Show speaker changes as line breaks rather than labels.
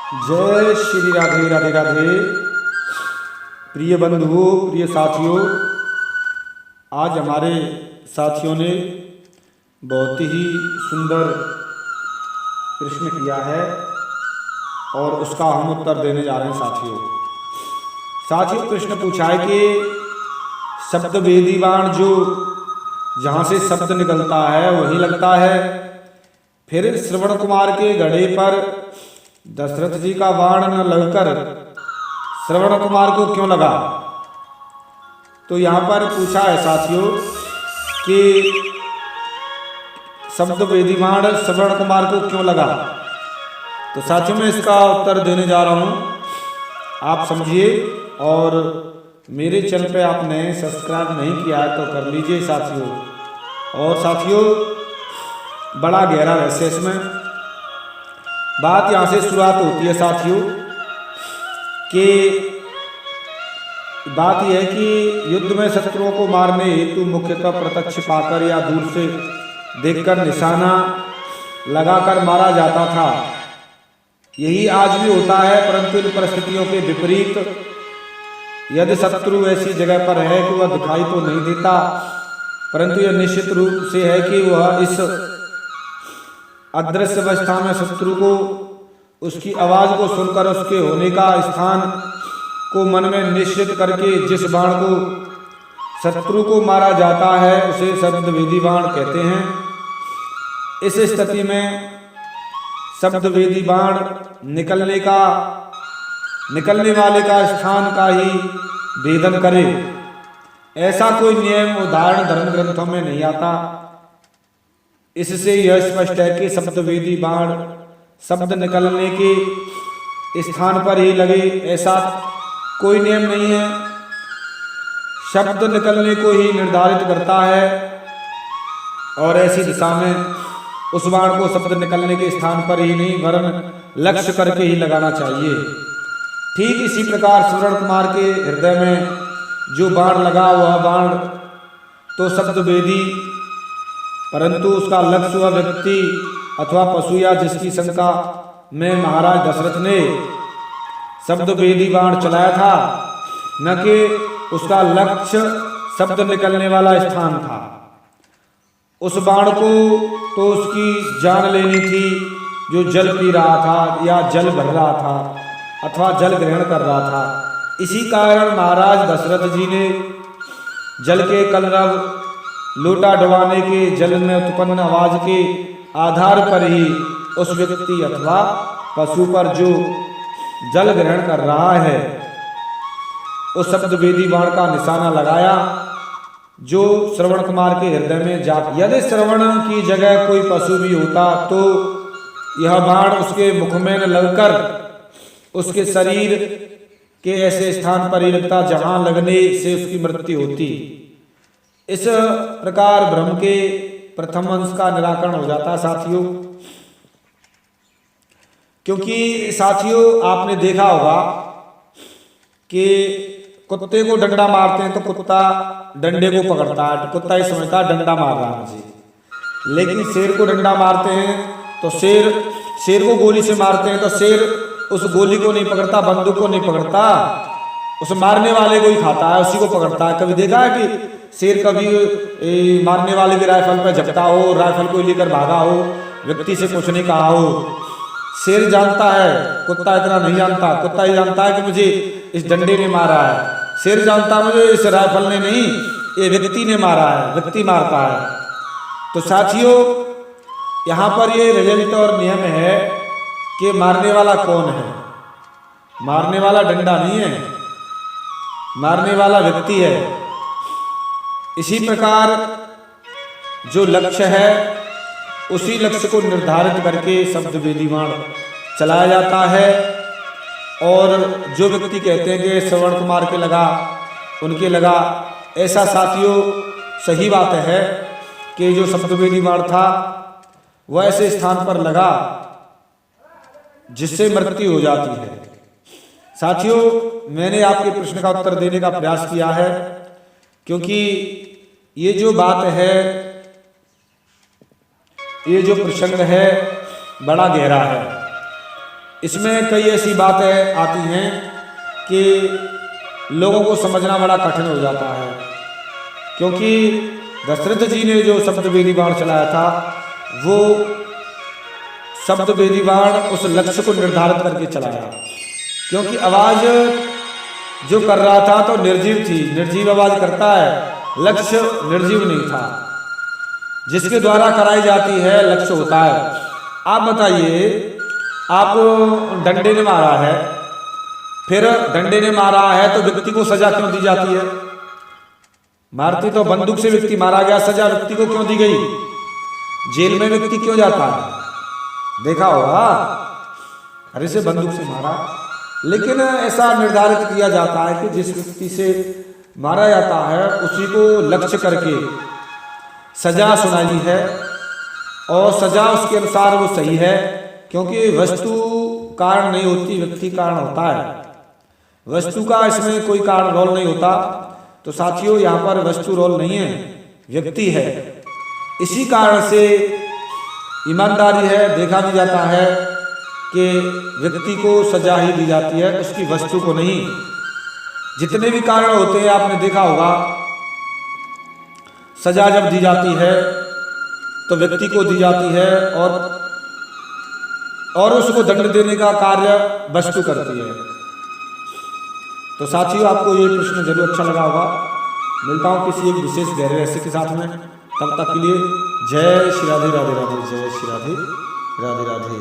जय श्री राधे राधे राधे। प्रिय बंधुओं, प्रिय साथियों, आज हमारे साथियों ने बहुत ही सुंदर प्रश्न किया है और उसका हम उत्तर देने जा रहे हैं। साथियों प्रश्न पूछा है कि शब्द वेदी बाण जो जहाँ से शब्द निकलता है वही लगता है, फिर श्रवण कुमार के घड़े पर दशरथ जी का बाण न लगकर श्रवण कुमार को क्यों लगा। तो यहाँ पर पूछा है साथियों कि शब्द वेदी बाण श्रवण कुमार को क्यों लगा। तो साथियों मैं इसका उत्तर देने जा रहा हूँ, आप समझिए। और मेरे चैनल पे आपने सब्सक्राइब नहीं किया है तो कर लीजिए साथियों। और साथियों बड़ा गहरा रहस्य इसमें। बात यहाँ से शुरुआत होती है साथियों कि बात यह है कि युद्ध में शत्रुओं को मारने हेतु मुख्यतः प्रत्यक्ष पाकर या दूर से देखकर निशाना लगाकर मारा जाता था। यही आज भी होता है, परंतु इन परिस्थितियों के विपरीत यदि शत्रु ऐसी जगह पर है कि वह दिखाई तो नहीं देता, परंतु यह निश्चित रूप से है कि वह इस अदृश्य अवस्था में शत्रु को उसकी आवाज को सुनकर उसके होने का स्थान को मन में निश्चित करके जिस बाण को शत्रु को मारा जाता है उसे शब्द वेदी बाण कहते हैं। इस स्थिति में शब्द वेदी बाण निकलने वाले का स्थान का ही भेदन करे, ऐसा कोई नियम उदाहरण धर्म ग्रंथों में नहीं आता। इससे यह स्पष्ट है कि शब्द वेदी बाण शब्द निकलने के स्थान पर ही लगे, ऐसा कोई नियम नहीं है। शब्द निकलने को ही निर्धारित करता है और ऐसी दिशा में उस बाण को शब्द निकलने के स्थान पर ही नहीं वरन लक्ष्य करके ही लगाना चाहिए। ठीक इसी प्रकार श्रवण कुमार के हृदय में जो बाण लगा वह बाण तो शब्द वेदी, परंतु उसका लक्ष्य वह व्यक्ति अथवा पशु या जिसकी शंका में महाराज दशरथ ने शब्द वेदी बाण चलाया था, न कि उसका लक्ष्य शब्द निकलने वाला स्थान था। उस बाण को तो उसकी जान लेनी थी जो जल पी रहा था या जल भर रहा था अथवा जल ग्रहण कर रहा था। इसी कारण महाराज दशरथ जी ने जल के कलरव लोटा डुबाने के जल में उत्पन्न आवाज के आधार पर ही उस व्यक्ति अथवा पशु पर जो जल ग्रहण कर रहा है उस शब्द वेदी बाण का निशाना लगाया जो श्रवण कुमार के हृदय में जा। यदि श्रवण की जगह कोई पशु भी होता तो यह बाण उसके मुख में न लगकर उसके शरीर के ऐसे स्थान पर ही लगता जहां लगने से उसकी मृत्यु होती। इस प्रकार भ्रम के प्रथम अंश का निराकरण हो जाता साथियों। क्योंकि साथियों आपने देखा होगा कि कुत्ते को डंडा मारते हैं तो कुत्ता डंडे को पकड़ता है, कुत्ता ही समझता है डंडा मार रहा है मुझे। लेकिन शेर को डंडा मारते हैं तो शेर को गोली से मारते हैं तो शेर उस गोली को नहीं पकड़ता, बंदूक को नहीं पकड़ता, उस मारने वाले को ही खाता है, उसी को पकड़ता है। कभी देखा है कि शेर कभी मारने वाले की राइफल पर झपटा हो, राइफल को लेकर भागा हो, व्यक्ति से कुछ नहीं कहा हो। शेर जानता है, कुत्ता इतना नहीं जानता। कुत्ता ही जानता है कि मुझे इस डंडे ने मारा है, शेर जानता मुझे इस राइफल ने नहीं, ये व्यक्ति ने मारा है, व्यक्ति मारता है। तो साथियों यहाँ पर ये रिजल्ट और नियम है कि मारने वाला कौन है। मारने वाला डंडा नहीं है, मारने वाला व्यक्ति है। इसी प्रकार जो लक्ष्य है उसी लक्ष्य को निर्धारित करके शब्द वेदी बाण चलाया जाता है। और जो व्यक्ति कहते हैं कि श्रवण कुमार के लगा, उनके लगा, ऐसा साथियों सही बात है कि जो शब्द वेदी बाण था वह ऐसे स्थान पर लगा जिससे मृत्यु हो जाती है। साथियों मैंने आपके प्रश्न का उत्तर देने का प्रयास किया है क्योंकि ये जो बात है, ये जो प्रसंग है बड़ा गहरा है। इसमें कई ऐसी बातें आती हैं कि लोगों को समझना बड़ा कठिन हो जाता है, क्योंकि दशरथ जी ने जो शब्द वेदी बाण चलाया था वो शब्द वेदी बाण उस लक्ष्य को निर्धारित करके चलाया, क्योंकि आवाज जो कर रहा था तो निर्जीव थी, निर्जीव आवाज करता है, लक्ष्य निर्जीव नहीं था। जिसके द्वारा कराई जाती है लक्ष्य होता है। आप बताइए, आप डंडे ने मारा है, फिर डंडे ने मारा है तो व्यक्ति को सजा क्यों दी जाती है? मारती तो बंदूक से व्यक्ति मारा गया, सजा व्यक्ति को क्यों दी गई? जेल में व्यक्ति क्यों जाता है? देखा होगा, अरे से बंदूक से मारा। लेकिन ऐसा निर्धारित किया जाता है कि जिस व्यक्ति से मारा जाता है उसी को लक्ष्य करके सजा सुनाई है, और सजा उसके अनुसार वो सही है, क्योंकि वस्तु कारण नहीं होती, व्यक्ति कारण होता है। वस्तु का इसमें कोई कारण रोल नहीं होता। तो साथियों, यहाँ पर वस्तु रोल नहीं है, व्यक्ति है। इसी कारण से ईमानदारी है, देखा भी जाता है कि व्यक्ति को सजा ही दी जाती है, उसकी वस्तु को नहीं। जितने भी कारण होते हैं आपने देखा होगा, सजा जब दी जाती है तो व्यक्ति को दी जाती है और उसको दंड देने का कार्य वस्तु करती है। तो साथियों, आपको ये प्रश्न जरूर अच्छा लगा होगा। मिलता हूँ किसी एक विशेष गहरे रहस्य के साथ में, तब तक के लिए जय श्री राधे राधे राधे, जय श्री राधे राधे राधे।